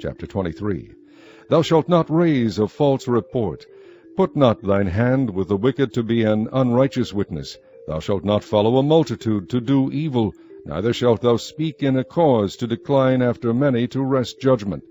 Chapter 23. Thou shalt not raise a false report. Put not thine hand with the wicked to be an unrighteous witness. Thou shalt not follow a multitude to do evil, neither shalt thou speak in a cause to decline after many to wrest judgment.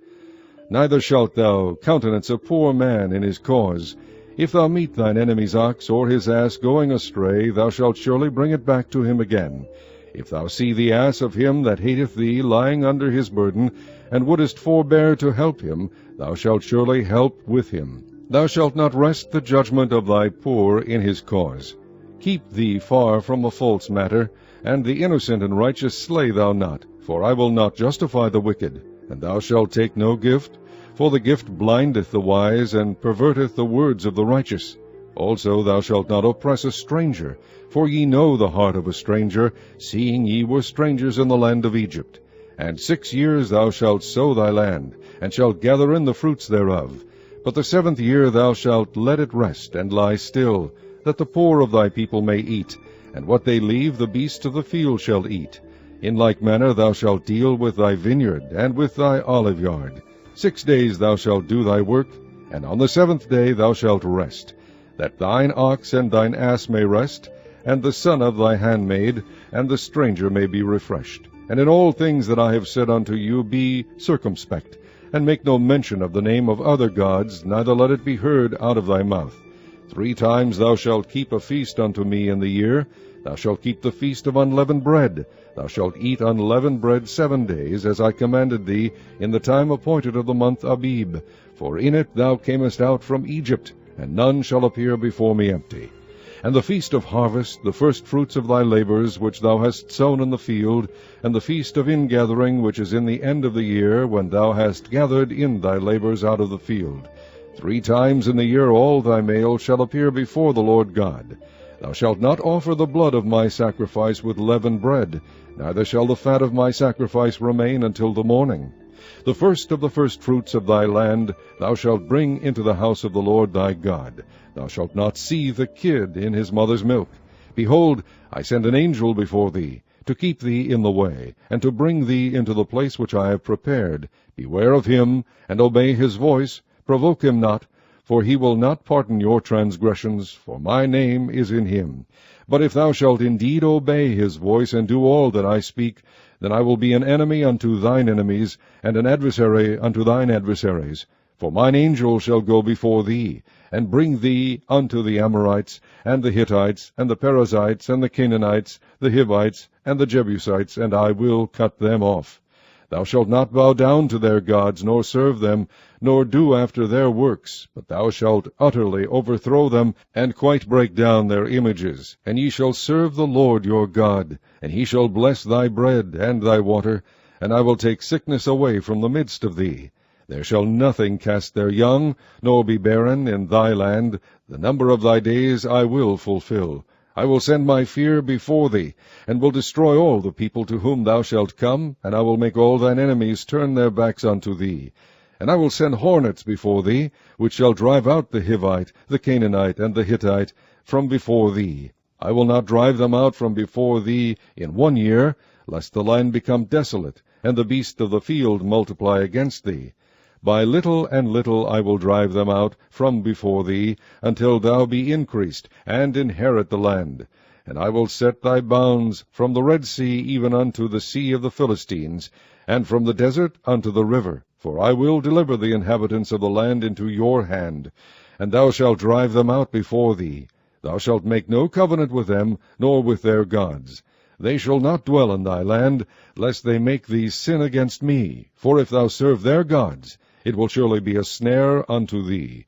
Neither shalt thou countenance a poor man in his cause. If thou meet thine enemy's ox or his ass going astray, thou shalt surely bring it back to him again. If thou see the ass of him that hateth thee lying under his burden, and wouldest forbear to help him, thou shalt surely help with him. Thou shalt not wrest the judgment of thy poor in his cause. Keep thee far from a false matter, and the innocent and righteous slay thou not, for I will not justify the wicked. And thou shalt take no gift, for the gift blindeth the wise, and perverteth the words of the righteous. Also thou shalt not oppress a stranger, for ye know the heart of a stranger, seeing ye were strangers in the land of Egypt. And 6 years thou shalt sow thy land, and shalt gather in the fruits thereof. But the 7th year thou shalt let it rest, and lie still, that the poor of thy people may eat, and what they leave the beasts of the field shall eat. In like manner thou shalt deal with thy vineyard, and with thy oliveyard. 6 days thou shalt do thy work, and on the 7th day thou shalt rest, that thine ox and thine ass may rest, and the son of thy handmaid, and the stranger may be refreshed. And in all things that I have said unto you be circumspect, and make no mention of the name of other gods, neither let it be heard out of thy mouth. 3 times thou shalt keep a feast unto me in the year. Thou shalt keep the feast of unleavened bread. Thou shalt eat unleavened bread 7 days, as I commanded thee, in the time appointed of the month Abib. For in it thou camest out from Egypt, and none shall appear before me empty. And the feast of harvest, the first fruits of thy labors, which thou hast sown in the field, and the feast of ingathering, which is in the end of the year, when thou hast gathered in thy labors out of the field. 3 times in the year all thy male shall appear before the Lord God. Thou shalt not offer the blood of my sacrifice with leavened bread, neither shall the fat of my sacrifice remain until the morning. The first of the firstfruits of thy land thou shalt bring into the house of the Lord thy God. Thou shalt not seethe the kid in his mother's milk. Behold, I send an angel before thee, to keep thee in the way, and to bring thee into the place which I have prepared. Beware of him, and obey his voice. Provoke him not, for he will not pardon your transgressions, for my name is in him. But if thou shalt indeed obey his voice, and do all that I speak, then I will be an enemy unto thine enemies, and an adversary unto thine adversaries. For mine angel shall go before thee, and bring thee unto the Amorites, and the Hittites, and the Perizzites, and the Canaanites, the Hivites, and the Jebusites, and I will cut them off. Thou shalt not bow down to their gods, nor serve them, nor do after their works, but thou shalt utterly overthrow them, and quite break down their images. And ye shall serve the Lord your God, and he shall bless thy bread and thy water, and I will take sickness away from the midst of thee. There shall nothing cast their young, nor be barren in thy land. The number of thy days I will fulfill. I will send my fear before thee, and will destroy all the people to whom thou shalt come, and I will make all thine enemies turn their backs unto thee. And I will send hornets before thee, which shall drive out the Hivite, the Canaanite, and the Hittite from before thee. I will not drive them out from before thee in 1 year, lest the land become desolate, and the beasts of the field multiply against thee. By little and little I will drive them out from before thee, until thou be increased, and inherit the land. And I will set thy bounds from the Red Sea even unto the sea of the Philistines, and from the desert unto the river. For I will deliver the inhabitants of the land into your hand, and thou shalt drive them out before thee. Thou shalt make no covenant with them, nor with their gods. They shall not dwell in thy land, lest they make thee sin against me. For if thou serve their gods, it will surely be a snare unto thee.